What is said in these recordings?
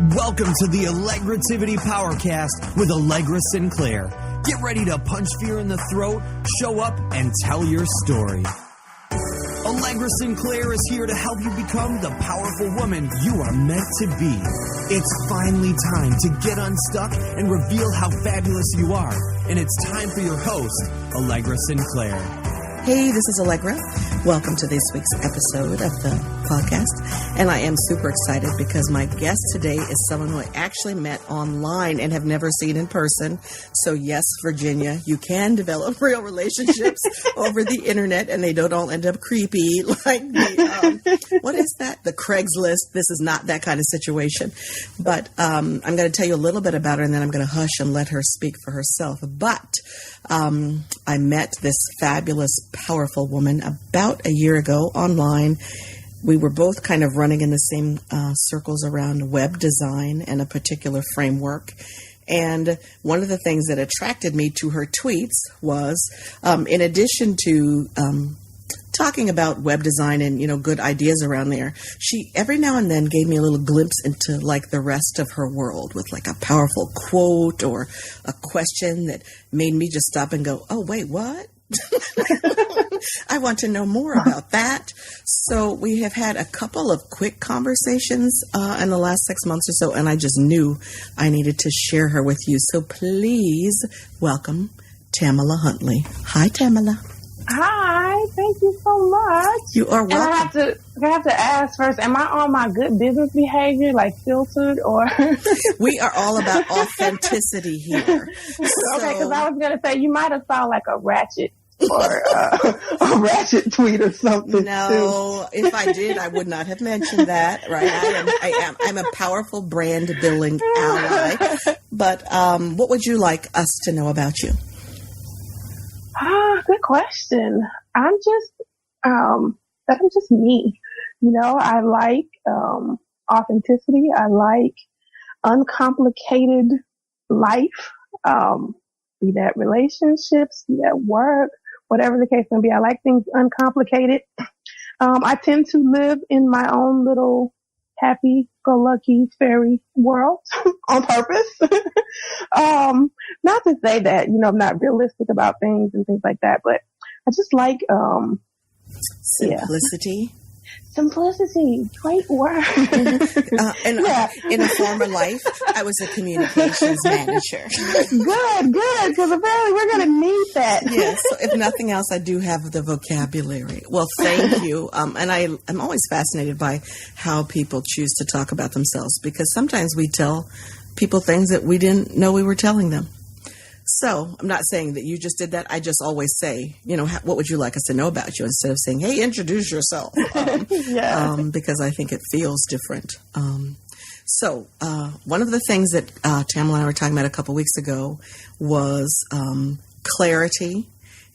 Welcome to the Allegrativity Powercast with Allegra Sinclair. Get ready to punch fear in the throat, show up, and tell your story. Allegra Sinclair is here to help you become the powerful woman you are meant to be. It's finally time to get unstuck and reveal how fabulous you are. And it's time for your host, Allegra Sinclair. Hey, this is Allegra. Welcome to this week's episode of the podcast. And I am super excited because my guest today is someone who I actually met online and have never seen in person. So yes, Virginia, you can develop real relationships over the internet and they don't all end up creepy like the, what is that? The Craigslist. This is not that kind of situation. But I'm going to tell you a little bit about her and then I'm going to hush and let her speak for herself. But I met this fabulous, powerful woman about a year ago online. We were both kind of running in the same circles around web design and a particular framework. And one of the things that attracted me to her tweets was, in addition to talking about web design and, good ideas around there, she every now and then gave me a little glimpse into like the rest of her world with like a powerful quote or a question that made me just stop and go, oh, wait, what? I want to know more about that. So we have had a couple of quick conversations in the last 6 months or so, and I just knew I needed to share her with you. So please welcome Tamala Huntley. Hi, Tamala. Hi, thank you so much. You are welcome. And I have to ask first, am I on my good business behavior, like filtered, or? We are all about authenticity here. Okay, because I was going to say, you might have saw like a ratchet or a ratchet tweet or something. No, too. If I did, I would not have mentioned that, right? I'm a powerful brand building ally. But what would you like us to know about you? Good question. I'm just me. I like authenticity. I like uncomplicated life, be that relationships, be that work, whatever the case may be. I like things uncomplicated. I tend to live in my own little happy-go-lucky fairy world on purpose. Not to say that, I'm not realistic about things and things like that, but I just like simplicity. Yeah. Simplicity, great word. In a former life, I was a communications manager. Good, because apparently we're going to need that. Yes, so if nothing else, I do have the vocabulary. Well, thank you. And I'm always fascinated by how people choose to talk about themselves, because sometimes we tell people things that we didn't know we were telling them. So I'm not saying that you just did that. I just always say, what would you like us to know about you, instead of saying, hey, introduce yourself, because I think it feels different. So one of the things that Tamala and I were talking about a couple weeks ago was clarity.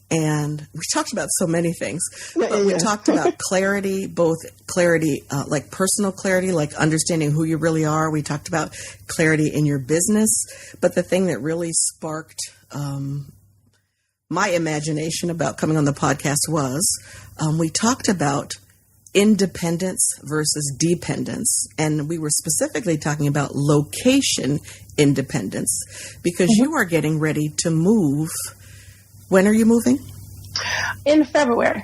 And we talked about so many things, but we talked about clarity, both clarity, like personal clarity, like understanding who you really are. We talked about clarity in your business. But the thing that really sparked my imagination about coming on the podcast was we talked about independence versus dependence. And we were specifically talking about location independence, because you are getting ready to move. When are you moving? In February.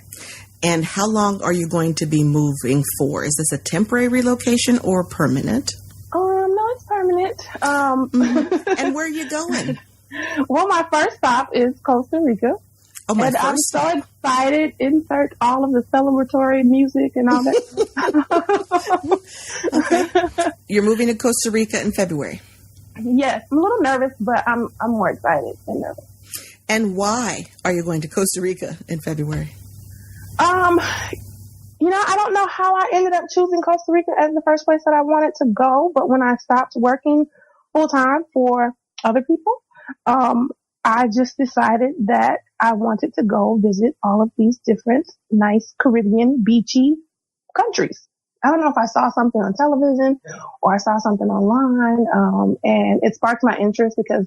And how long are you going to be moving for? Is this a temporary relocation or permanent? No, it's permanent. And where are you going? Well, my first stop is Costa Rica. Oh, I'm so excited. Insert all of the celebratory music and all that. Okay. You're moving to Costa Rica in February. Yes. I'm a little nervous, but I'm more excited than nervous. And why are you going to Costa Rica in February? I don't know how I ended up choosing Costa Rica as the first place that I wanted to go, but when I stopped working full time for other people, I just decided that I wanted to go visit all of these different nice Caribbean beachy countries. I don't know if I saw something on television or I saw something online, and it sparked my interest because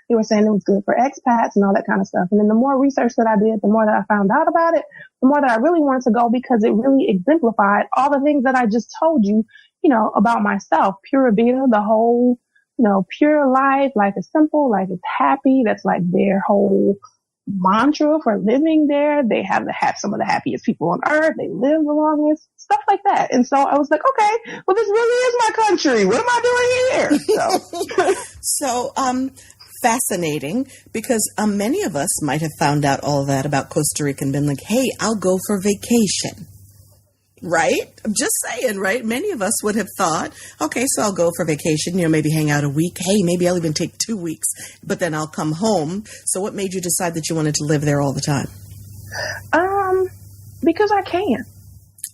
they were saying it was good for expats and all that kind of stuff. And then the more research that I did, the more that I found out about it, the more that I really wanted to go, because it really exemplified all the things that I just told you about myself. Pura Vida, the whole, pure life is simple, life is happy. That's like their whole mantra for living there. They have some of the happiest people on earth. They live the longest, stuff like that. And so I was like, okay, well, this really is my country. What am I doing here? So, fascinating, because many of us might have found out all of that about Costa Rica and been like, hey, I'll go for vacation. Right? I'm just saying, right? Many of us would have thought, okay, so I'll go for vacation, maybe hang out a week. Hey, maybe I'll even take 2 weeks, but then I'll come home. So what made you decide that you wanted to live there all the time? Because I can.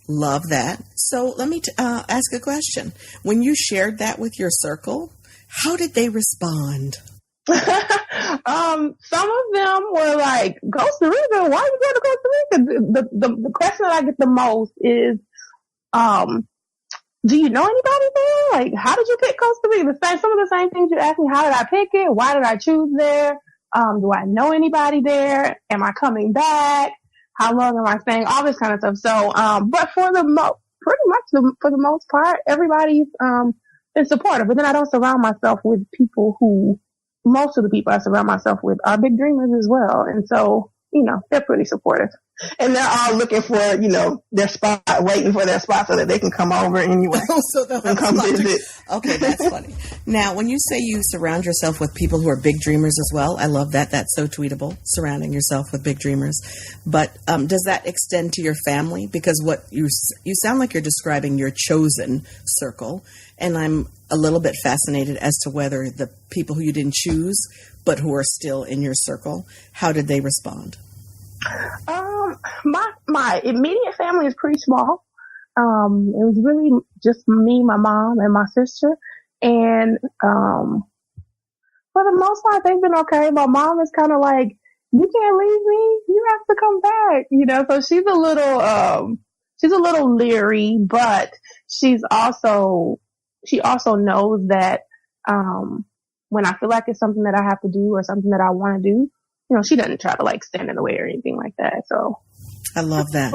Love that. So let me ask a question. When you shared that with your circle, how did they respond? Some of them were like, Costa Rica, why you go to Costa Rica? The question that I get the most is, do you know anybody there? Like, how did you pick Costa Rica? Some of the same things you asked me. How did I pick it? Why did I choose there? Do I know anybody there? Am I coming back? How long am I staying? All this kind of stuff. So, but for the most part, everybody's, been supportive. But then I don't surround myself with people most of the people I surround myself with are big dreamers as well. And so, they're pretty supportive. And they're all looking for, their spot, waiting for their spot so that they can come over anyway. So they'll come visit. Okay, that's funny. Now, when you say you surround yourself with people who are big dreamers as well, I love that. That's so tweetable, surrounding yourself with big dreamers. But does that extend to your family? Because what you sound like you're describing your chosen circle. And I'm a little bit fascinated as to whether the people who you didn't choose, but who are still in your circle, how did they respond? My immediate family is pretty small. It was really just me, my mom, and my sister. And, for the most part, they've been okay. My mom is kind of like, you can't leave me. You have to come back, so she's a little leery, but she also knows that, when I feel like it's something that I have to do or something that I want to do, she doesn't try to stand in the way or anything like that. So I love that.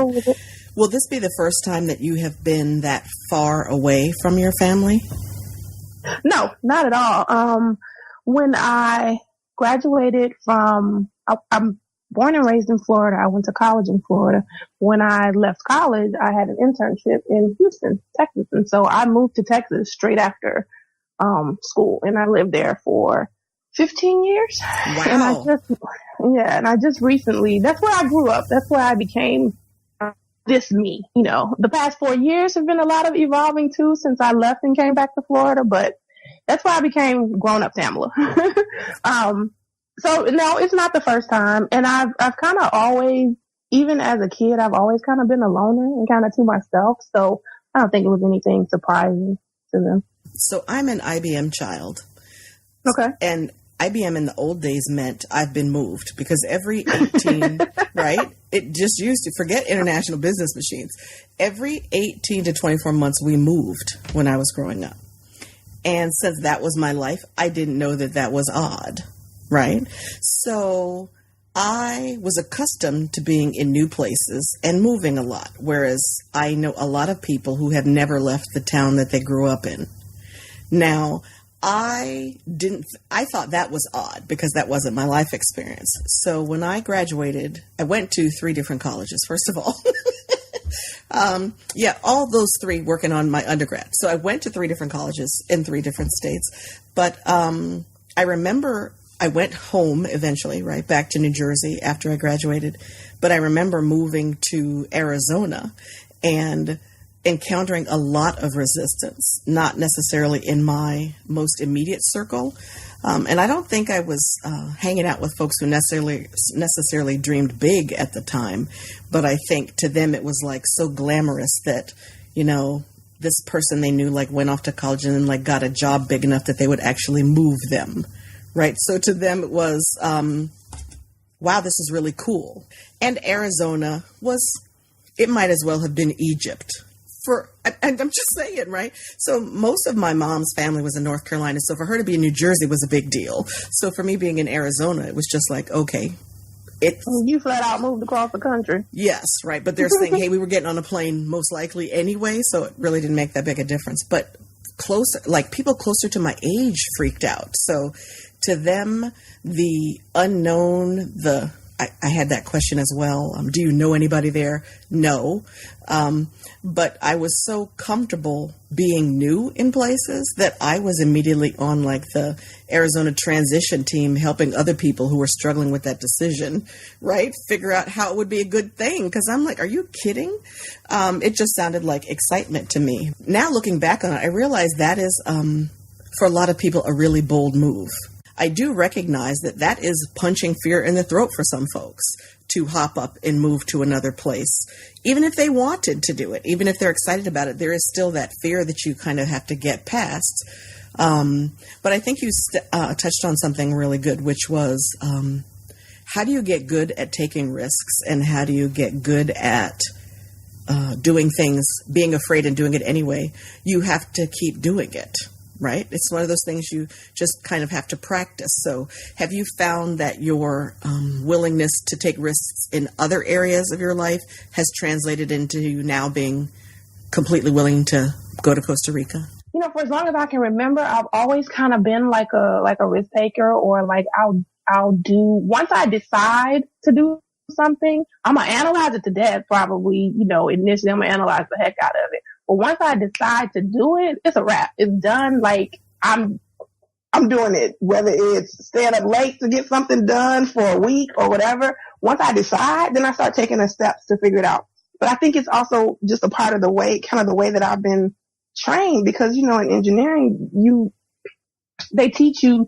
Will this be the first time that you have been that far away from your family? No, not at all. When I graduated I'm born and raised in Florida. I went to college in Florida. When I left college, I had an internship in Houston, Texas. And so I moved to Texas straight after school, and I lived there for 15 years. Wow. And I just recently, that's where I grew up. That's where I became this me. The past 4 years have been a lot of evolving too since I left and came back to Florida, but that's why I became grown up Tamala. So no, it's not the first time. And I've kind of always, even as a kid, I've always kind of been a loner and kind of to myself. So I don't think it was anything surprising to them. So I'm an IBM child. Okay. And IBM in the old days meant I've been moved, because every 18, right? It just used to, forget international business machines. Every 18 to 24 months we moved when I was growing up. And since that was my life, I didn't know that was odd, right? So I was accustomed to being in new places and moving a lot, whereas I know a lot of people who have never left the town that they grew up in. Now, I thought that was odd because that wasn't my life experience. So when I graduated, I went to 3 different colleges, first of all. All those 3 working on my undergrad. So I went to 3 different colleges in 3 different states. But I remember I went home eventually, right, back to New Jersey after I graduated. But I remember moving to Arizona and encountering a lot of resistance, not necessarily in my most immediate circle. And I don't think I was hanging out with folks who necessarily dreamed big at the time. But I think to them it was so glamorous that, this person they knew went off to college and then got a job big enough that they would actually move them. Right. So to them it was, wow, this is really cool. And Arizona it might as well have been Egypt. And I'm just saying, right? So most of my mom's family was in North Carolina. So for her to be in New Jersey was a big deal. So for me being in Arizona, it was just okay, You flat out moved across the country. Yes, right. But they're saying, hey, we were getting on a plane most likely anyway, so it really didn't make that big a difference. But people closer to my age freaked out. So to them, the unknown, I had that question as well. Do you know anybody there? No. But I was so comfortable being new in places that I was immediately on like the Arizona transition team, helping other people who were struggling with that decision, right? Figure out how it would be a good thing. Cause I'm like, are you kidding? It just sounded like excitement to me. Now looking back on it, I realize that is, for a lot of people, a really bold move. I do recognize that is punching fear in the throat for some folks to hop up and move to another place. Even if they wanted to do it, even if they're excited about it, there is still that fear that you kind of have to get past. But I think you touched on something really good, which was how do you get good at taking risks, and how do you get good at doing things, being afraid and doing it anyway? You have to keep doing it. Right? It's one of those things you just kind of have to practice. So have you found that your willingness to take risks in other areas of your life has translated into you now being completely willing to go to Costa Rica? For as long as I can remember, I've always kind of been like a risk taker, or like I'll do, once I decide to do something, I'm going to analyze it to death probably, initially I'm going to analyze the heck out of it. But once I decide to do it, it's a wrap. It's done. Like I'm doing it, whether it's staying up late to get something done for a week or whatever. Once I decide, then I start taking the steps to figure it out. But I think it's also just a part of the way that I've been trained, because, in engineering, they teach you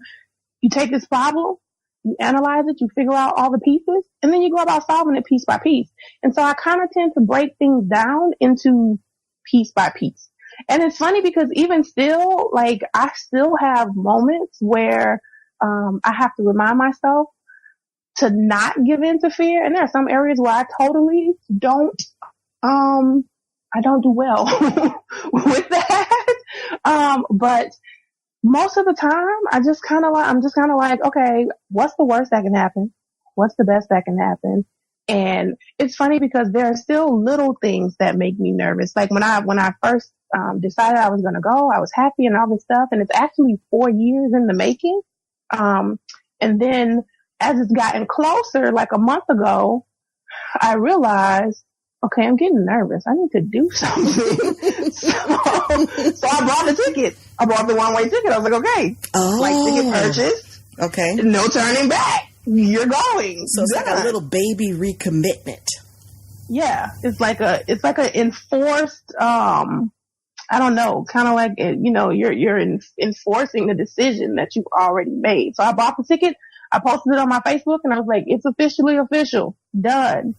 take this problem, you analyze it, you figure out all the pieces, and then you go about solving it piece by piece. And so I kind of tend to break things down into piece by piece. And it's funny because even still, like, I still have moments where I have to remind myself to not give in to fear. And there are some areas where I totally don't do well with that. But most of the time I'm just kind of like, okay, what's the worst that can happen? What's the best that can happen? And it's funny because there are still little things that make me nervous. Like when I first decided I was going to go, I was happy and all this stuff. And it's actually 4 years in the making. And then as it's gotten closer, like a month ago, I realized, okay, I'm getting nervous. I need to do something. So I bought the ticket. I bought the one-way ticket. I was like, okay, ticket purchased. Okay. No turning back. You're going. So it's like a little baby recommitment. Yeah. It's like a enforced, I don't know, kind of like, you're enforcing the decision that you've already made. So I bought the ticket. I posted it on my Facebook and I was like, it's officially official. Done.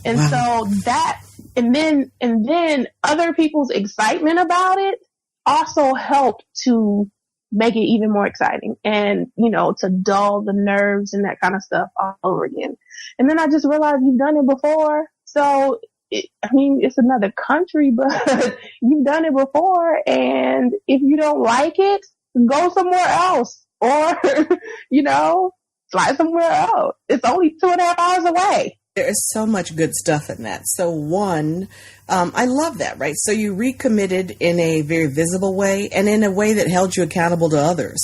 And so and then other people's excitement about it also helped to make it even more exciting and, to dull the nerves and that kind of stuff all over again. And then I just realized you've done it before. So, it's another country, but you've done it before. And if you don't like it, go somewhere else or, fly somewhere else. It's only 2.5 hours away. There is so much good stuff in that. So one, I love that, right? So you recommitted in a very visible way and in a way that held you accountable to others.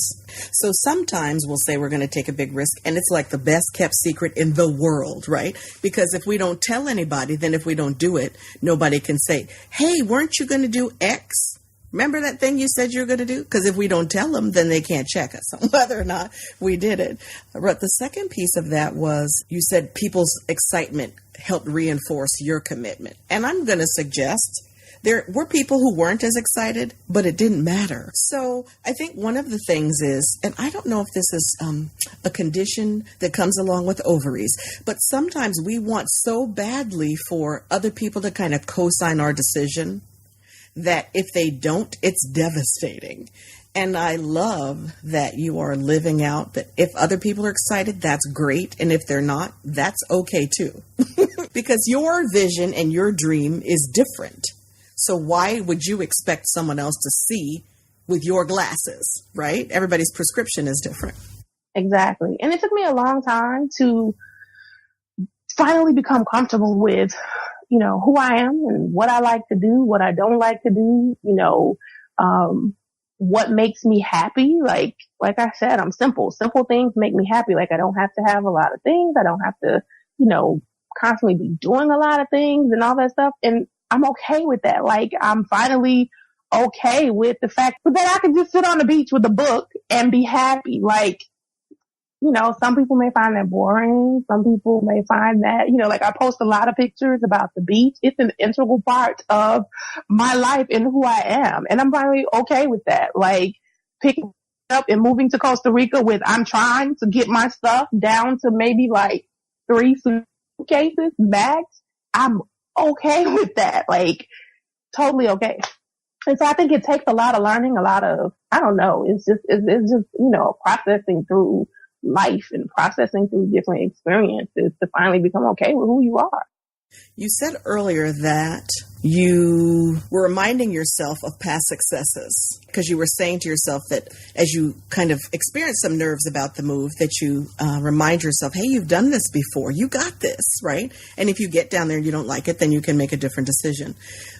So sometimes we'll say we're going to take a big risk and it's like the best kept secret in the world, right? Because if we don't tell anybody, then if we don't do it, nobody can say, hey, weren't you going to do X? Remember that thing you said you were going to do? Because if we don't tell them, then they can't check us on whether or not we did it. But the second piece of that was you said people's excitement helped reinforce your commitment. And I'm going to suggest there were people who weren't as excited, but it didn't matter. So I think one of the things is, and I don't know if this is a condition that comes along with ovaries, but sometimes we want so badly for other people to kind of co-sign our decision that if they don't, it's devastating. And I love that you are living out that if other people are excited, that's great. And if they're not, that's okay too. Because your vision and your dream is different. So why would you expect someone else to see with your glasses, right? Everybody's prescription is different. Exactly. And it took me a long time to finally become comfortable with, who I am and what I like to do, what I don't like to do, what makes me happy. Like I said, I'm simple. Simple things make me happy. Like I don't have to have a lot of things. I don't have to, constantly be doing a lot of things and all that stuff. And I'm okay with that. Like I'm finally okay with the fact that I can just sit on the beach with a book and be happy. Like, some people may find that boring. Some people may find that, like I post a lot of pictures about the beach. It's an integral part of my life and who I am. And I'm finally okay with that. Like picking up and moving to Costa Rica I'm trying to get my stuff down to maybe like 3 suitcases, bags. I'm okay with that. Like totally okay. And so I think it takes a lot of learning, a lot of, I don't know, it's just, processing through life and processing through different experiences to finally become okay with who you are. You said earlier that you were reminding yourself of past successes because you were saying to yourself that as you kind of experience some nerves about the move, that you remind yourself, hey, you've done this before. You got this, right? And if you get down there and you don't like it, then you can make a different decision.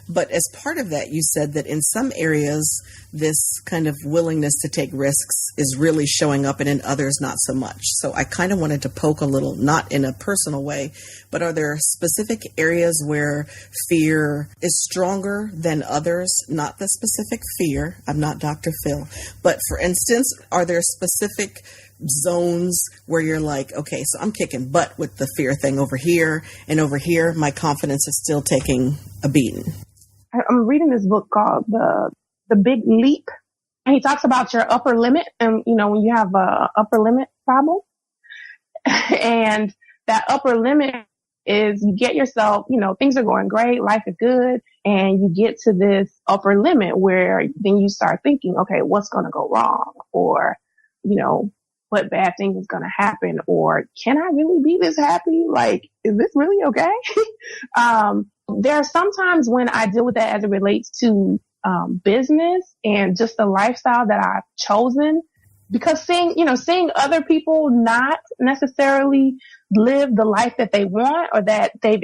But as part of that, you said that in some areas, this kind of willingness to take risks is really showing up and in others, not so much. So I kind of wanted to poke a little, not in a personal way, but are there specific areas where fear is stronger than others? Not the specific fear. I'm not Dr. Phil. But for instance, are there specific zones where you're like, okay, so I'm kicking butt with the fear thing over here, and over here, my confidence is still taking a beating? I'm reading this book called The Big Leap, and he talks about your upper limit, and when you have a upper limit problem, and that upper limit is you get yourself, things are going great, life is good, and you get to this upper limit where then you start thinking, okay, what's going to go wrong, or what bad thing is going to happen, or can I really be this happy? Like, is this really okay? There are some times when I deal with that as it relates to business and just the lifestyle that I've chosen, because seeing other people not necessarily live the life that they want, or that they've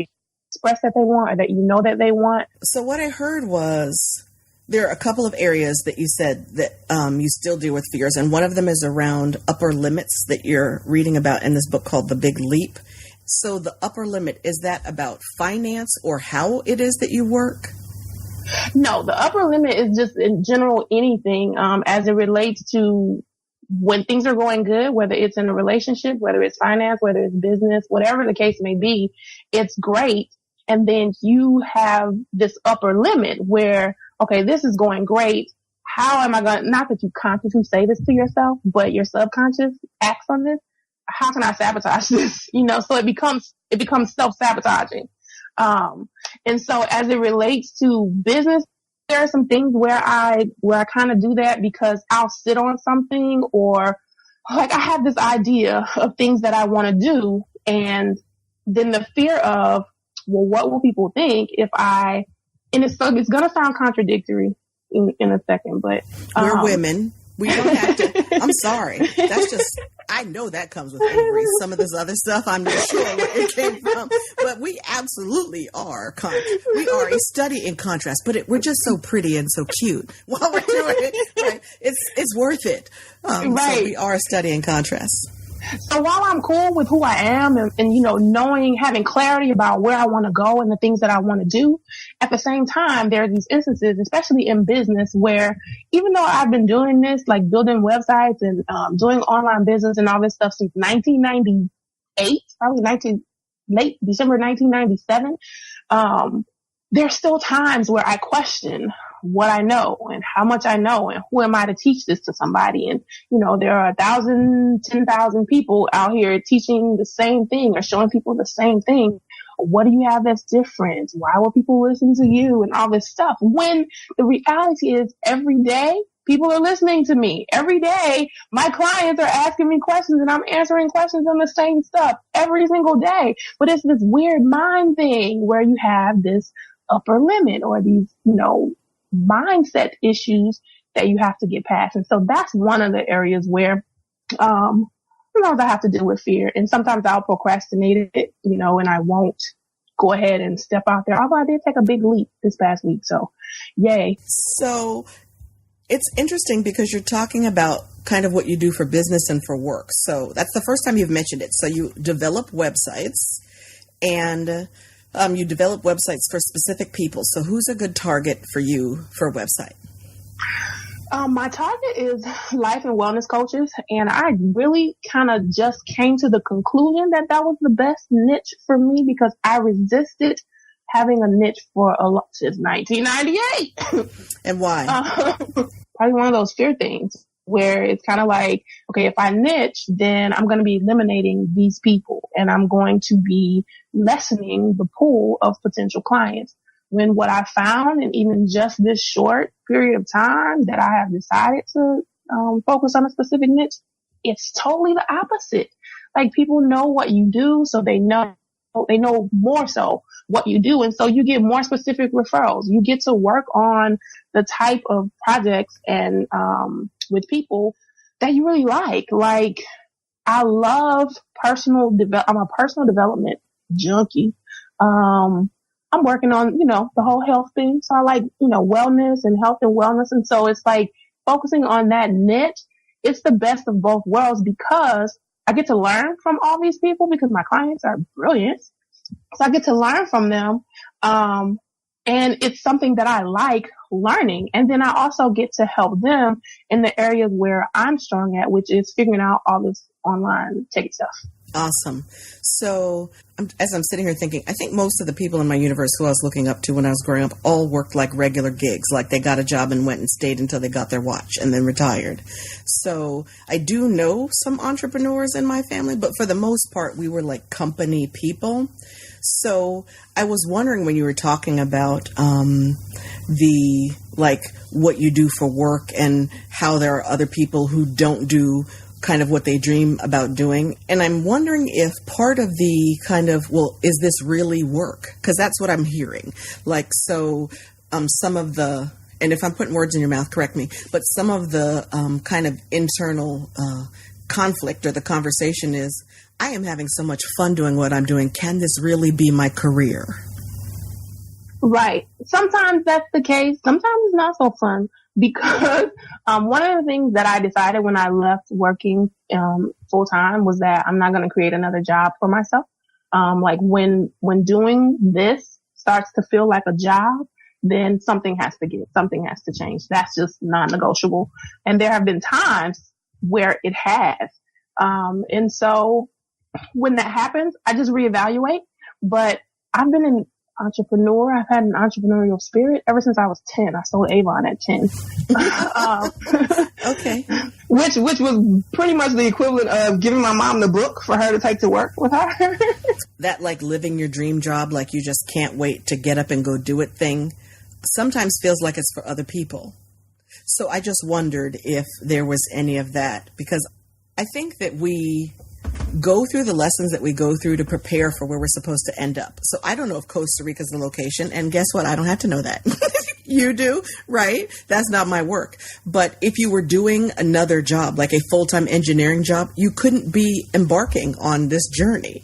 expressed that they want, or that that they want. So what I heard was there are a couple of areas that you said that you still deal with fears, and one of them is around upper limits that you're reading about in this book called The Big Leap. So the upper limit, is that about finance or how it is that you work? No, the upper limit is just in general anything as it relates to when things are going good, whether it's in a relationship, whether it's finance, whether it's business, whatever the case may be, it's great. And then you have this upper limit where, okay, this is going great. How am I going to, not that you consciously say this to yourself, but your subconscious acts on this. How can I sabotage this? So it becomes self-sabotaging. And so as it relates to business, there are some things where I kind of do that because I'll sit on something, or like I have this idea of things that I want to do. And then the fear of, well, what will people think if and it's going to sound contradictory in a second, but we're women. We don't have to. I'm sorry. That's just, I know that comes with ovaries. Some of this other stuff, I'm not sure where it came from. But we absolutely are. We are a study in contrast. But we're just so pretty and so cute while we're doing it. Right? It's worth it. Right. So we are a study in contrast. So while I'm cool with who I am and knowing, having clarity about where I want to go and the things that I want to do, at the same time, there are these instances, especially in business, where even though I've been doing this, like building websites and doing online business and all this stuff since 1998, probably late December 1997, there's still times where I question what I know and how much I know and who am I to teach this to somebody. And, there are 1,000, 10,000 people out here teaching the same thing or showing people the same thing. What do you have that's different? Why will people listen to you and all this stuff? When the reality is every day people are listening to me. Every day my clients are asking me questions and I'm answering questions on the same stuff every single day. But it's this weird mind thing where you have this upper limit or these, mindset issues that you have to get past. And so that's one of the areas where, sometimes I have to deal with fear, and sometimes I'll procrastinate it, and I won't go ahead and step out there. Although I did take a big leap this past week, so yay. So it's interesting because you're talking about kind of what you do for business and for work. So that's the first time you've mentioned it. So you develop websites, and you develop websites for specific people. So who's a good target for you for a website? My target is life and wellness coaches, and I really kind of just came to the conclusion that was the best niche for me because I resisted having a niche since 1998. And why? Probably one of those fear things where it's kind of like, okay, if I niche, then I'm going to be eliminating these people and I'm going to be lessening the pool of potential clients. When what I found, and even just this short period of time that I have decided to focus on a specific niche, it's totally the opposite. Like, people know what you do, so they know more so what you do. And so you get more specific referrals. You get to work on the type of projects and with people that you really like. Like, I love I'm a personal development junkie. I'm working on, the whole health thing. So I like, wellness and health and wellness. And so it's like focusing on that niche. It's the best of both worlds because I get to learn from all these people because my clients are brilliant. So I get to learn from them. And it's something that I like learning. And then I also get to help them in the areas where I'm strong at, which is figuring out all this online tech stuff. Awesome. So as I'm sitting here thinking, I think most of the people in my universe who I was looking up to when I was growing up all worked like regular gigs, like they got a job and went and stayed until they got their watch and then retired. So I do know some entrepreneurs in my family, but for the most part, we were like company people. So I was wondering when you were talking about what you do for work and how there are other people who don't do kind of what they dream about doing. And I'm wondering if part of the kind of, is this really work? Because that's what I'm hearing. Like, so some of the, and if I'm putting words in your mouth, correct me, but some of the kind of internal conflict or the conversation is, I am having so much fun doing what I'm doing. Can this really be my career? Right. Sometimes that's the case. Sometimes it's not so fun because one of the things that I decided when I left working full time was that I'm not going to create another job for myself. Like when doing this starts to feel like a job, then something has to change. That's just non-negotiable. And there have been times where it has. And so when that happens, I just reevaluate. But I've been an entrepreneur. I've had an entrepreneurial spirit ever since I was 10. I sold Avon at 10. Okay. Which was pretty much the equivalent of giving my mom the book for her to take to work with her. That like living your dream job, like you just can't wait to get up and go do it thing, sometimes feels like it's for other people. So I just wondered if there was any of that, because I think that we go through the lessons that we go through to prepare for where we're supposed to end up. So I don't know if Costa Rica is the location, and guess what? I don't have to know that. You do, right? That's not my work. But if you were doing another job, like a full-time engineering job, you couldn't be embarking on this journey.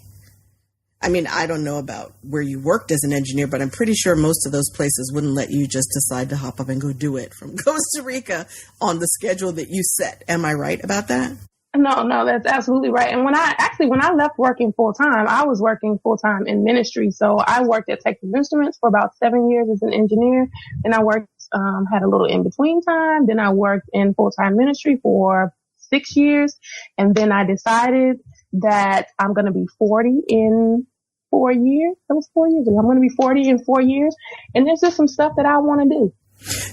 I mean, I don't know about where you worked as an engineer, but I'm pretty sure most of those places wouldn't let you just decide to hop up and go do it from Costa Rica on the schedule that you set. Am I right about that? No, that's absolutely right. And when I left working full time, I was working full time in ministry. So I worked at Texas Instruments for about 7 years as an engineer. Then I worked, had a little in between time. Then I worked in full time ministry for 6 years. And then I decided that I'm going to be 40 in 4 years. That was 4 years ago. I'm going to be 40 in 4 years. And there's just some stuff that I want to do.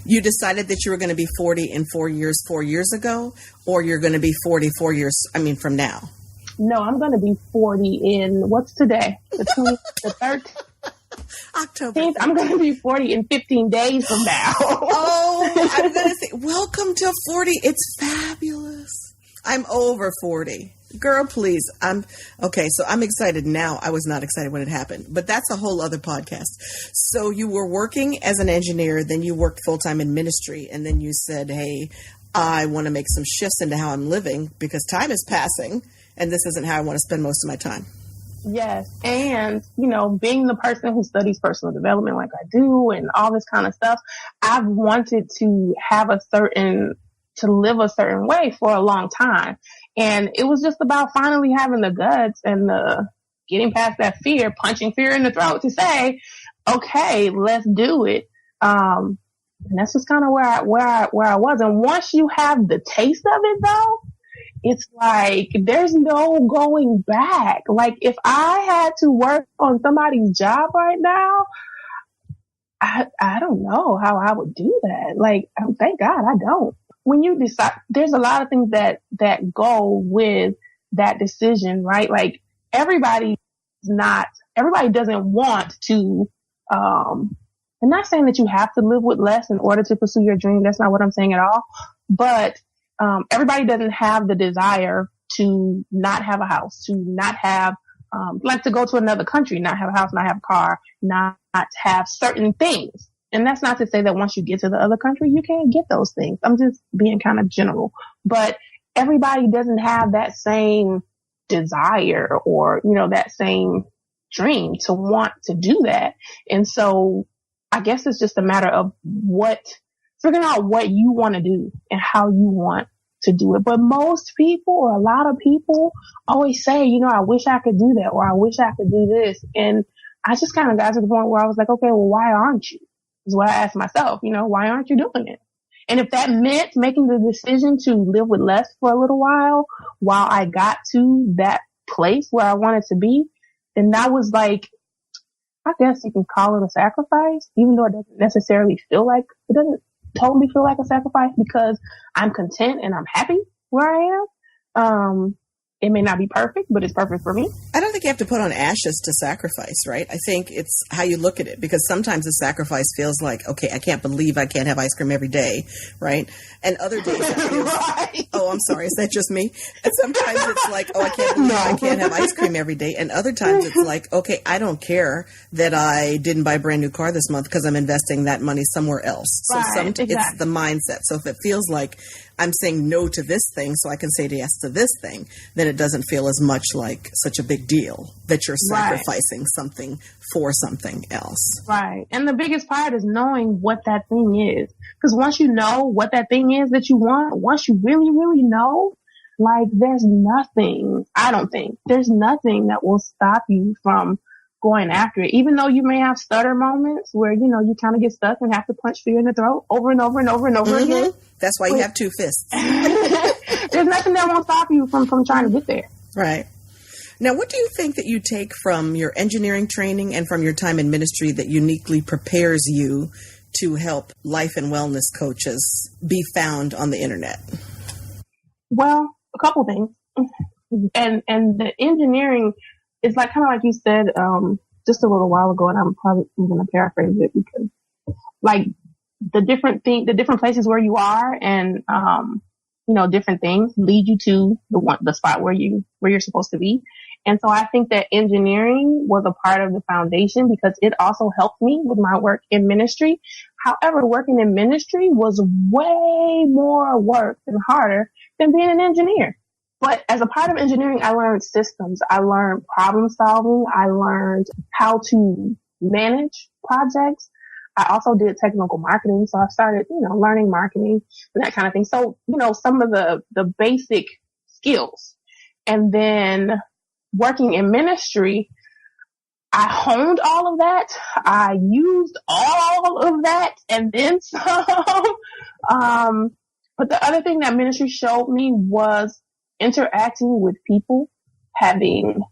You decided that you were going to be 40 in 4 years, 4 years ago, or you're going to be 40 4 years, from now? No, I'm going to be 40 in, what's today? The 13th? October. I'm going to be 40 in 15 days from now. Oh, I'm going to say, welcome to 40. It's fabulous. I'm over 40. Girl, please. So I'm excited now. I was not excited when it happened, but that's a whole other podcast. So you were working as an engineer, then you worked full-time in ministry, and then you said, hey, I want to make some shifts into how I'm living because time is passing and this isn't how I want to spend most of my time. Yes. And, being the person who studies personal development like I do and all this kind of stuff, I've wanted to live a certain way for a long time. And it was just about finally having the guts and getting past that fear, punching fear in the throat to say, okay, let's do it. And that's just kind of where I was. And once you have the taste of it though, it's like, there's no going back. Like if I had to work on somebody's job right now, I don't know how I would do that. Like, thank God I don't. When you decide, there's a lot of things that go with that decision, right? Like everybody doesn't want to, I'm not saying that you have to live with less in order to pursue your dream. That's not what I'm saying at all. But everybody doesn't have the desire to not have a house, to not have, like to go to another country, not have a house, not have a car, not have certain things. And that's not to say that once you get to the other country, you can't get those things. I'm just being kind of general. But everybody doesn't have that same desire or, that same dream to want to do that. And so I guess it's just a matter of figuring out what you want to do and how you want to do it. But most people or a lot of people always say, I wish I could do that, or I wish I could do this. And I just kind of got to the point where I was like, okay, well, why aren't you? Is what I asked myself, why aren't you doing it? And if that meant making the decision to live with less for a little while I got to that place where I wanted to be, then that was like, I guess you can call it a sacrifice, even though it doesn't totally feel like a sacrifice because I'm content and I'm happy where I am. It may not be perfect, but it's perfect for me. I don't think you have to put on ashes to sacrifice, right? I think it's how you look at it, because sometimes the sacrifice feels like, okay, I can't believe I can't have ice cream every day, right? And other days it feels, right. Oh, I'm sorry, is that just me? And sometimes it's like, oh, I can't believe I can't have ice cream every day. And other times it's like, okay, I don't care that I didn't buy a brand new car this month because I'm investing that money somewhere else. So exactly. It's the mindset. So if it feels like I'm saying no to this thing so I can say yes to this thing, then it doesn't feel as much like such a big deal that you're sacrificing something for something else. Right. And the biggest part is knowing what that thing is. Because once you know what that thing is that you want, once you really, really know, like there's nothing that will stop you from going after it. Even though you may have stutter moments where, you kind of get stuck and have to punch fear in the throat over and over and over and over again. That's why you have two fists. There's nothing that won't stop you from trying to get there. Right. Now, what do you think that you take from your engineering training and from your time in ministry that uniquely prepares you to help life and wellness coaches be found on the internet? Well, a couple things. And the engineering is like kind of like you said just a little while ago, and I'm probably going to paraphrase it because like the different places where you are and different things lead you to the spot where you're supposed to be. And so I think that engineering was a part of the foundation because it also helped me with my work in ministry. However, working in ministry was way more work and harder than being an engineer. But as a part of engineering, I learned systems. I learned problem solving. I learned how to manage projects. I also did technical marketing. So I started, learning marketing and that kind of thing. So, some of the basic skills. And then working in ministry, I honed all of that. I used all of that and then some. But the other thing that ministry showed me was interacting with people, even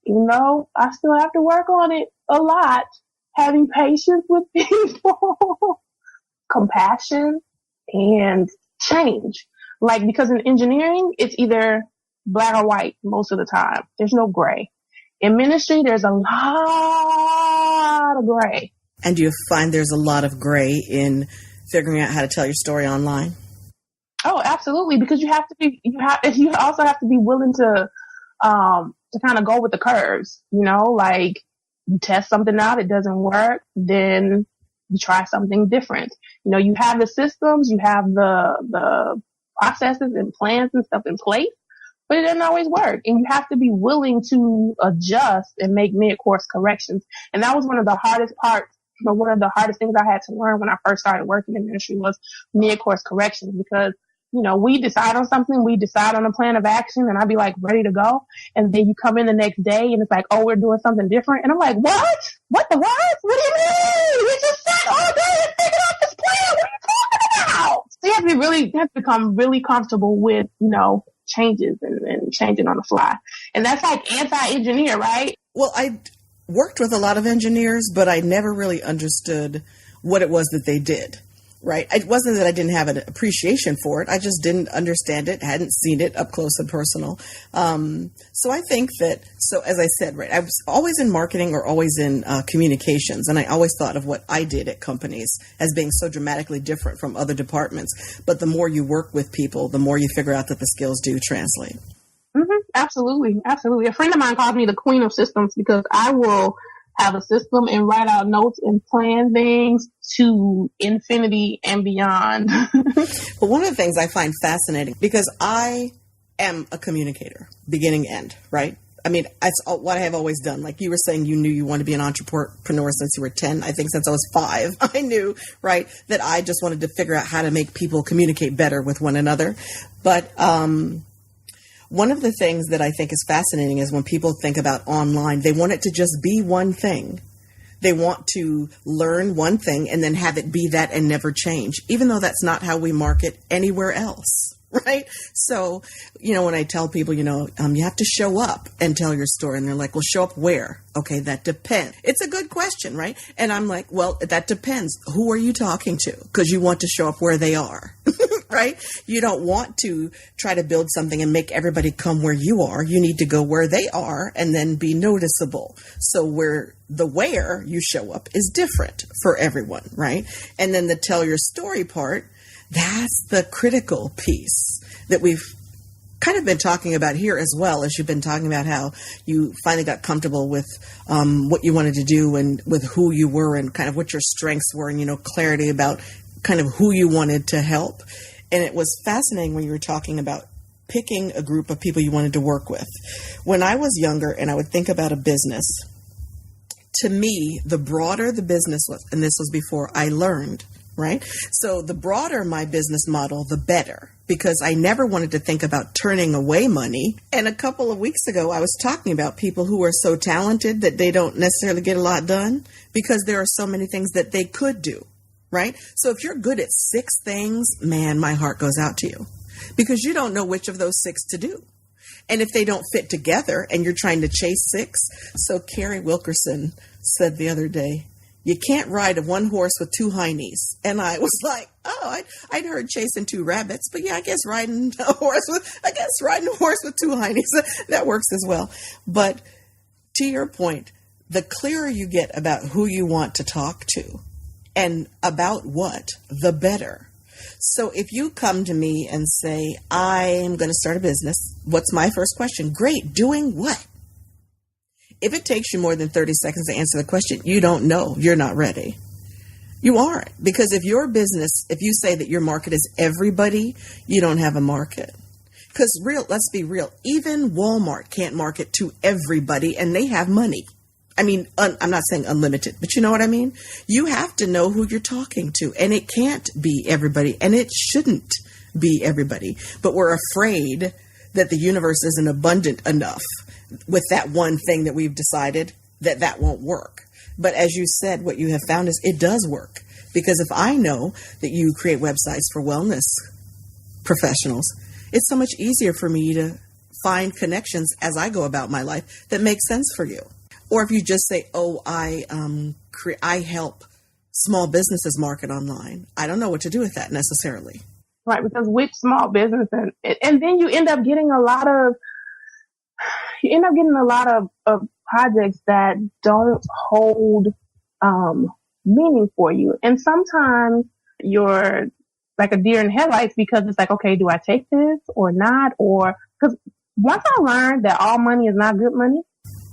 though I still have to work on it a lot, having patience with people, compassion, and change. Like, because in engineering, it's either black or white most of the time. There's no gray. In ministry, there's a lot of gray. And do you find there's a lot of gray in figuring out how to tell your story online? Oh, absolutely. Because you also have to be willing to kind of go with the curves, like you test something out, it doesn't work, then you try something different. You have the systems, you have the processes and plans and stuff in place, but it doesn't always work. And you have to be willing to adjust and make mid-course corrections. And that was one of the hardest parts, but one of the hardest things I had to learn when I first started working in ministry was mid-course corrections, because we decide on something, we decide on a plan of action, and I'd be like ready to go. And then you come in the next day and it's like, oh, we're doing something different. And I'm like, what? What the what? What do you mean? We just sat all day and figured out this plan. What are you talking about? So you have to become really comfortable with, changes and changing on the fly. And that's like anti-engineer, right? Well, I worked with a lot of engineers, but I never really understood what it was that they did. Right. It wasn't that I didn't have an appreciation for it. I just didn't understand it, hadn't seen it up close and personal. So I think as I said, right, I was always in marketing or always in communications. And I always thought of what I did at companies as being so dramatically different from other departments. But the more you work with people, the more you figure out that the skills do translate. Mm-hmm. Absolutely. Absolutely. A friend of mine calls me the queen of systems, because I will have a system and write out notes and plan things to infinity and beyond. But one of the things I find fascinating, because I am a communicator, beginning end, right? I mean, that's what I have always done. Like you were saying, you knew you wanted to be an entrepreneur since you were 10. I think since I was 5, I knew, right, that I just wanted to figure out how to make people communicate better with one another. But one of the things that I think is fascinating is when people think about online, they want it to just be one thing. They want to learn one thing and then have it be that and never change, even though that's not how we market anywhere else, right? So, when I tell people, you have to show up and tell your story, and they're like, well, show up where? Okay, that depends. It's a good question, right? And I'm like, well, that depends. Who are you talking to? Because you want to show up where they are. Right? You don't want to try to build something and make everybody come where you are. You need to go where they are and then be noticeable. So where you show up is different for everyone, right? And then the tell your story part, that's the critical piece that we've kind of been talking about here, as well as you've been talking about how you finally got comfortable with what you wanted to do and with who you were and kind of what your strengths were, and, clarity about kind of who you wanted to help. And it was fascinating when you were talking about picking a group of people you wanted to work with. When I was younger and I would think about a business, to me, the broader the business was, and this was before I learned, right? So the broader my business model, the better, because I never wanted to think about turning away money. And a couple of weeks ago, I was talking about people who are so talented that they don't necessarily get a lot done because there are so many things that they could do. Right? So if you're good at 6 things, man, my heart goes out to you, because you don't know which of those 6 to do. And if they don't fit together and you're trying to chase 6. So Carrie Wilkerson said the other day, you can't ride a one horse with 2 high knees. And I was like, oh, I'd heard chasing 2 rabbits, but yeah, I guess riding a horse with 2 high knees, that works as well. But to your point, the clearer you get about who you want to talk to, and about what, the better. So if you come to me and say, I am going to start a business, what's my first question? Great. Doing what? If it takes you more than 30 seconds to answer the question, you don't know. You're not ready. You aren't. Because if your business, if you say that your market is everybody, you don't have a market. Because let's be real. Even Walmart can't market to everybody, and they have money. I mean, I'm not saying unlimited, but you know what I mean? You have to know who you're talking to, and it can't be everybody, and it shouldn't be everybody. But we're afraid that the universe isn't abundant enough with that one thing that we've decided that won't work. But as you said, what you have found is it does work. Because if I know that you create websites for wellness professionals, it's so much easier for me to find connections as I go about my life that make sense for you. Or if you just say, oh, I help small businesses market online. I don't know what to do with that necessarily. Right, because with small business, and then you end up getting a lot of projects that don't hold meaning for you. And sometimes you're like a deer in headlights, because it's like, okay, do I take this or not? Or because once I learned that all money is not good money,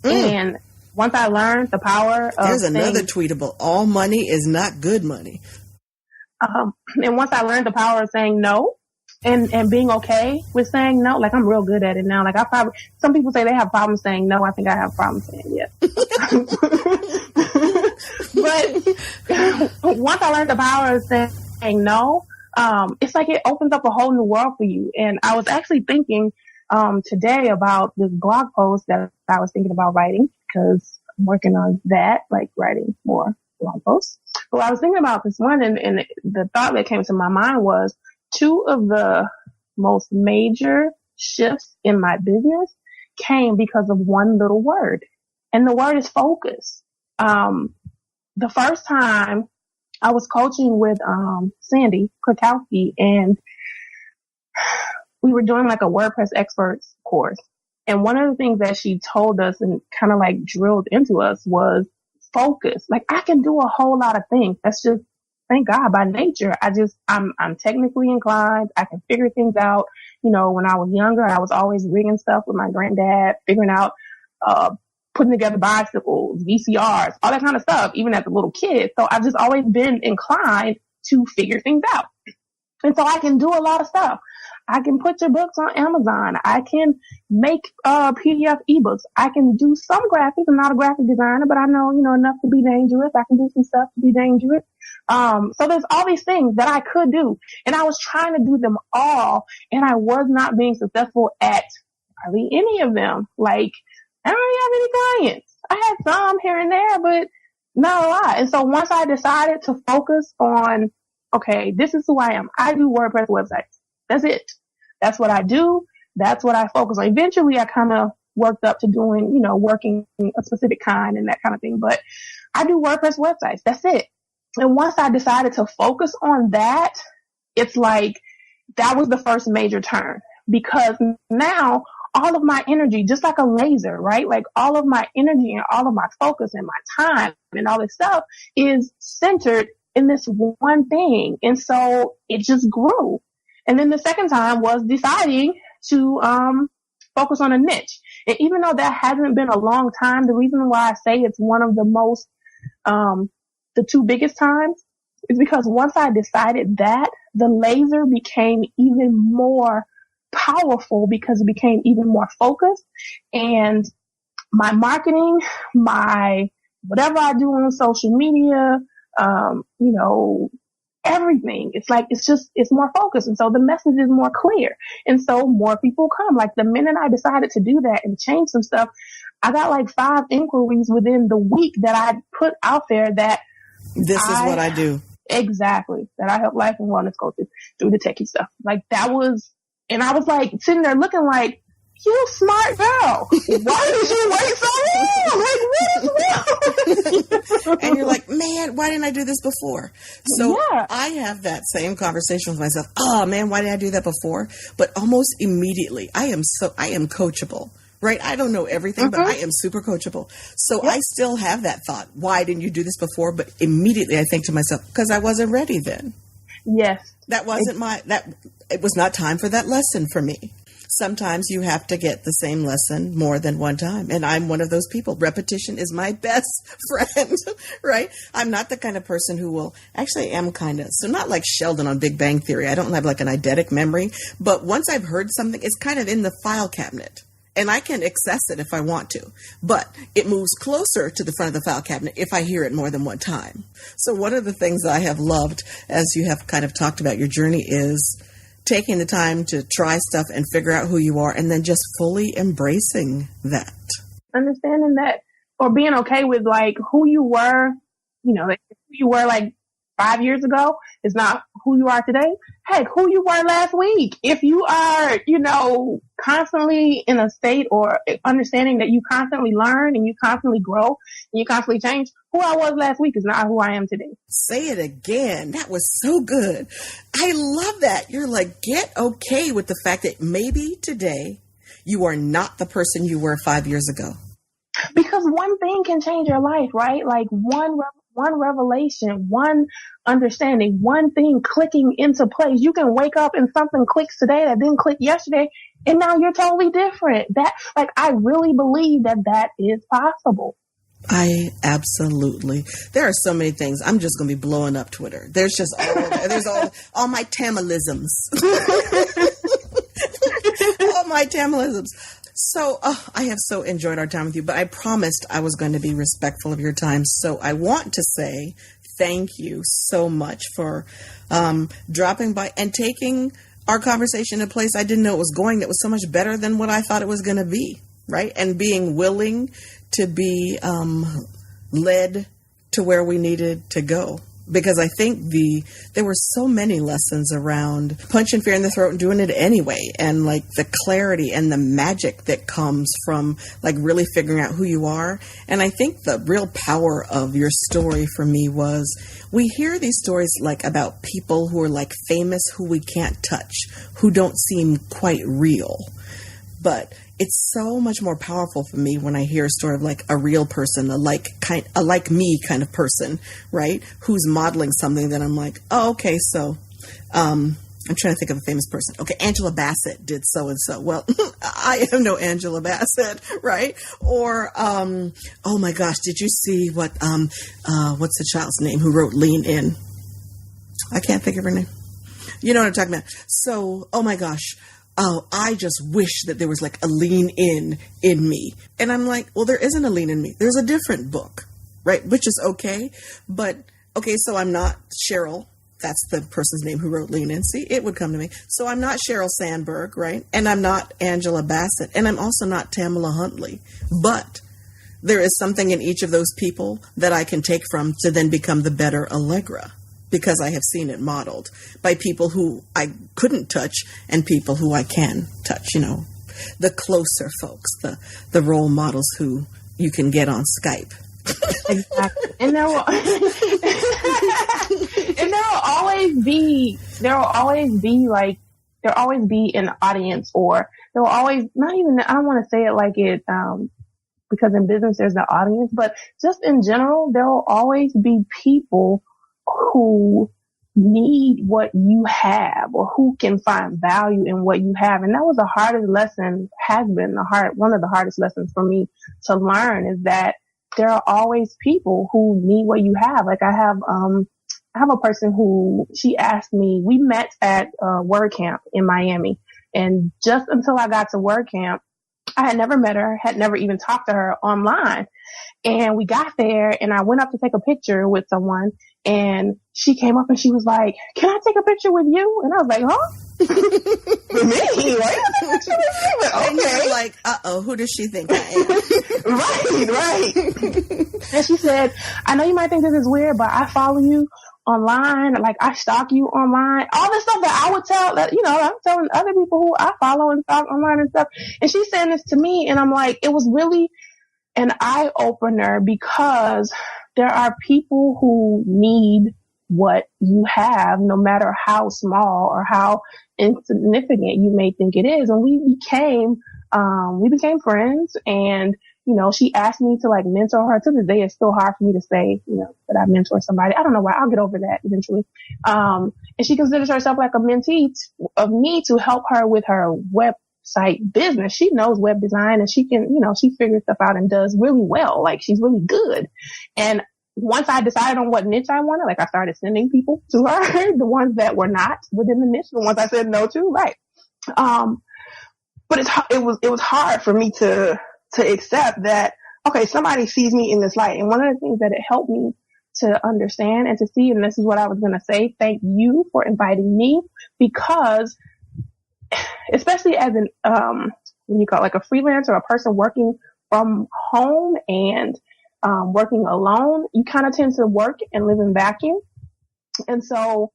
and once I learned the power of There's another tweetable. All money is not good money. And once I learned the power of saying no, and being okay with saying no. Like, I'm real good at it now. Like, some people say they have problems saying no. I think I have problems saying yes. But once I learned the power of saying no, it's like it opens up a whole new world for you. And I was actually thinking today about this blog post that I was thinking about writing, because I'm working on that, like writing more blog posts. But I was thinking about this one, and the thought that came to my mind was, two of the most major shifts in my business came because of one little word. And the word is focus. The first time I was coaching with Sandy Krakowski, and we were doing like a WordPress experts course. And one of the things that she told us and kind of like drilled into us was focus. Like, I can do a whole lot of things. That's just, thank God, by nature. I'm technically inclined. I can figure things out. You know, when I was younger, I was always rigging stuff with my granddad, figuring out, putting together bicycles, VCRs, all that kind of stuff, even as a little kid. So I've just always been inclined to figure things out. And so I can do a lot of stuff. I can put your books on Amazon. I can make PDF ebooks. I can do some graphics. I'm not a graphic designer, but I know, enough to be dangerous. I can do some stuff to be dangerous. So there's all these things that I could do. And I was trying to do them all, and I was not being successful at hardly any of them. Like, I don't really have any clients. I had some here and there, but not a lot. And so once I decided to focus on, okay, this is who I am. I do WordPress websites. That's it. That's what I do. That's what I focus on. Eventually, I kind of worked up to doing, working a specific kind and that kind of thing. But I do WordPress websites. That's it. And once I decided to focus on that, it's like that was the first major turn, because now all of my energy, just like a laser, right? Like, all of my energy and all of my focus and my time and all this stuff is centered in this one thing. And so it just grew. And then the second time was deciding to focus on a niche. And even though that hasn't been a long time, the reason why I say it's one of the most, the two biggest times is because once I decided that, the laser became even more powerful because it became even more focused. And my marketing, my whatever I do on social media, everything. It's like, it's more focused. And so the message is more clear. And so more people come. Like, the minute I decided to do that and change some stuff, I got like 5 inquiries within the week that I put out there that this is what I do. Exactly. That I help life and wellness coaches do the techie stuff. Like, that was, and I was like sitting there looking like, you smart girl. Why did you wait so long? Like, what is wrong? And you're like, man, why didn't I do this before? So yeah. I have that same conversation with myself. Oh man, why didn't I do that before? But almost immediately, I am coachable, right? I don't know everything, but I am super coachable. So I still have that thought. Why didn't you do this before? But immediately I think to myself, because I wasn't ready then. Yes. That wasn't it was not time for that lesson for me. Sometimes you have to get the same lesson more than one time. And I'm one of those people. Repetition is my best friend, right? I'm not the kind of person who will, actually I am kind of, so not like Sheldon on Big Bang Theory. I don't have like an eidetic memory, but once I've heard something, it's kind of in the file cabinet. And I can access it if I want to, but it moves closer to the front of the file cabinet if I hear it more than one time. So one of the things that I have loved, as you have kind of talked about your journey, is taking the time to try stuff and figure out who you are, and then just fully embracing that. Understanding that, or being okay with like who you were, like who you were like 5 years ago is not who you are today. Heck, who you were last week. If you are, constantly in a state or understanding that you constantly learn and you constantly grow and you constantly change, who I was last week is not who I am today. Say it again. That was so good. I love that. You're like, get okay with the fact that maybe today you are not the person you were 5 years ago. Because one thing can change your life, right? Like one revelation, one understanding, one thing clicking into place. You can wake up and something clicks today that didn't click yesterday, and now you're totally different. That, like, I really believe that is possible. There are so many things. I'm just going to be blowing up Twitter. There's all my Tamalisms. All my Tamalisms. So I have so enjoyed our time with you, but I promised I was going to be respectful of your time. So I want to say thank you so much for dropping by and taking our conversation in a place I didn't know it was going that was so much better than what I thought it was going to be, right? And being willing to be led to where we needed to go. Because I think there were so many lessons around punching fear in the throat and doing it anyway. And like the clarity and the magic that comes from like really figuring out who you are. And I think the real power of your story for me was we hear these stories like about people who are like famous, who we can't touch, who don't seem quite real. But it's so much more powerful for me when I hear a story of like a real person, a like me kind of person, right? Who's modeling something that I'm like, oh, okay. So, I'm trying to think of a famous person. Okay. Angela Bassett did so and so. Well, I am no Angela Bassett, right? Or, oh my gosh, did you see what's the child's name who wrote Lean In? I can't think of her name. You know what I'm talking about? So, oh my gosh. Oh, I just wish that there was like a lean in me. And I'm like, well, there isn't a lean in me. There's a different book, right? Which is okay. But, okay, so I'm not Sheryl. That's the person's name who wrote Lean In. See, it would come to me. So I'm not Sheryl Sandberg, right? And I'm not Angela Bassett. And I'm also not Tamala Huntley. But there is something in each of those people that I can take from to then become the better Allegra. Because I have seen it modeled by people who I couldn't touch and people who I can touch, you know, the closer folks, the role models who you can get on Skype. Exactly. And there will always be an audience, or there will always, not even, I don't want to say it like it, because in business there's the audience, but just in general, there will always be people who need what you have, or who can find value in what you have. And that was the hardest lesson, one of the hardest lessons for me to learn, is that there are always people who need what you have. Like I have a person who, she asked me, we met at WordCamp in Miami, and just until I got to WordCamp, I had never met her, had never even talked to her online. And we got there and I went up to take a picture with someone, and she came up and she was like, can I take a picture with you? And I was like, huh? With me? Wait a picture with you? Okay. And you're like, uh-oh, who does she think I am? Right. And she said, I know you might think this is weird, but I follow you online. Like, I stalk you online. All this stuff that I would tell, that, you know, I'm telling other people who I follow and stalk online and stuff. And she's saying this to me, and I'm like, it was really an eye opener, because there are people who need what you have, no matter how small or how insignificant you may think it is. And we became friends, and, you know, she asked me to like mentor her. To this day, it's still hard for me to say, you know, that I mentor somebody. I don't know why. I'll get over that eventually. And she considers herself like a mentee of me to help her with her website business. She knows web design, and she can, you know, she figures stuff out and does really well. Like, she's really good. And once I decided on what niche I wanted, like, I started sending people to her, the ones that were not within the niche, the ones I said no to, right. But it was hard for me to accept that, okay, somebody sees me in this light. And one of the things that it helped me to understand and to see, and this is what I was going to say, thank you for inviting me, because especially as an, what you call it, like a freelancer, a person working from home and working alone, you kind of tend to work and live in vacuum. And so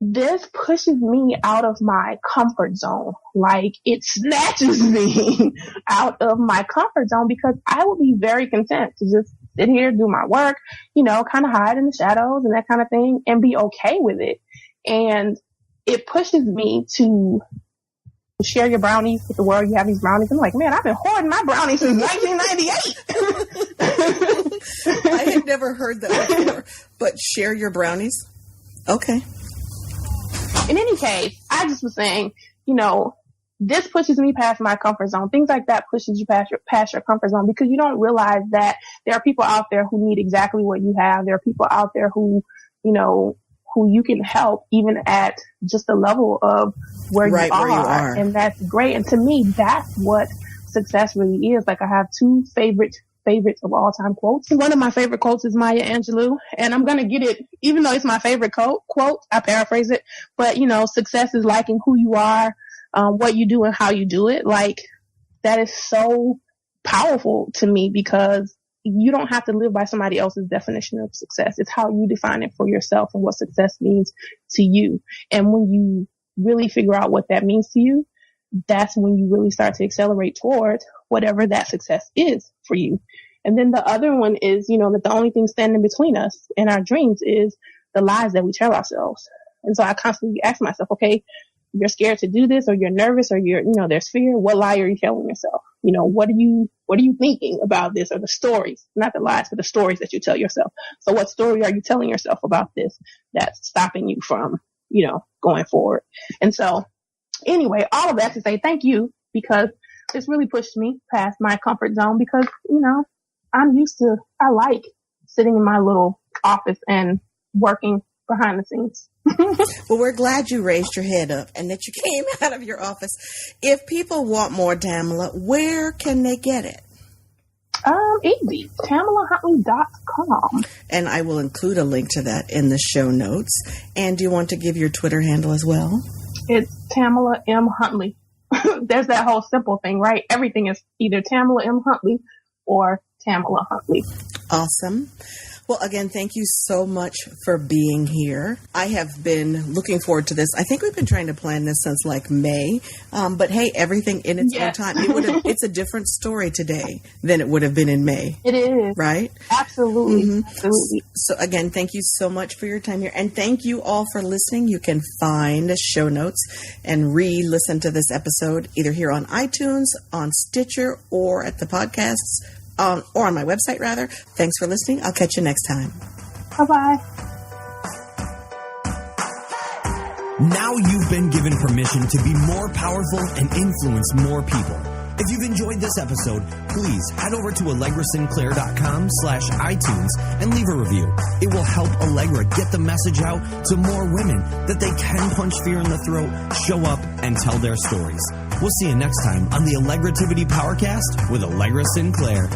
this pushes me out of my comfort zone. Like, it snatches me out of my comfort zone, because I would be very content to just sit here, do my work, you know, kind of hide in the shadows and that kind of thing, and be okay with it. And it pushes me to share your brownies with the world. You have these brownies. I'm like, man, I've been hoarding my brownies since 1998. I had never heard that before, but share your brownies. Okay. In any case, I just was saying, you know, this pushes me past my comfort zone. Things like that pushes you past your comfort zone, because you don't realize that there are people out there who need exactly what you have. There are people out there who, who you can help even at just the level of where you are. And that's great. And to me, that's what success really is. Like, I have two favorites of all time quotes. One of my favorite quotes is Maya Angelou, and I'm going to get it, even though it's my favorite quote, I paraphrase it, but success is liking who you are, what you do and how you do it. Like, that is so powerful to me, because you don't have to live by somebody else's definition of success. It's how you define it for yourself and what success means to you. And when you really figure out what that means to you, that's when you really start to accelerate towards whatever that success is for you. And then the other one is, that the only thing standing between us and our dreams is the lies that we tell ourselves. And so I constantly ask myself, okay, you're scared to do this, or you're nervous, or there's fear. What lie are you telling yourself? What are you thinking about this? Or the stories, not the lies, but the stories that you tell yourself. So what story are you telling yourself about this that's stopping you from, going forward? And so anyway, all of that to say thank you, because it's really pushed me past my comfort zone, because, I like sitting in my little office and working behind the scenes. Well, we're glad you raised your head up and that you came out of your office. If people want more Tamala, where can they get it? Easy. TamalaHuntley.com. And I will include a link to that in the show notes. And do you want to give your Twitter handle as well? It's Tamala M. Huntley. There's that whole simple thing, right? Everything is either Tamala M. Huntley or Tamala Huntley. Awesome. Well, again, thank you so much for being here. I have been looking forward to this. I think we've been trying to plan this since like May. But hey, everything in its own time. It's a different story today than it would have been in May. It is. Right? Absolutely. Mm-hmm. Absolutely. So again, thank you so much for your time here. And thank you all for listening. You can find the show notes and re-listen to this episode either here on iTunes, on Stitcher, or at the podcasts. Or on my website, rather. Thanks for listening. I'll catch you next time. Bye-bye. Now you've been given permission to be more powerful and influence more people. If you've enjoyed this episode, please head over to allegrasinclair.com/iTunes and leave a review. It will help Allegra get the message out to more women that they can punch fear in the throat, show up, and tell their stories. We'll see you next time on the Allegrativity Powercast with Allegra Sinclair.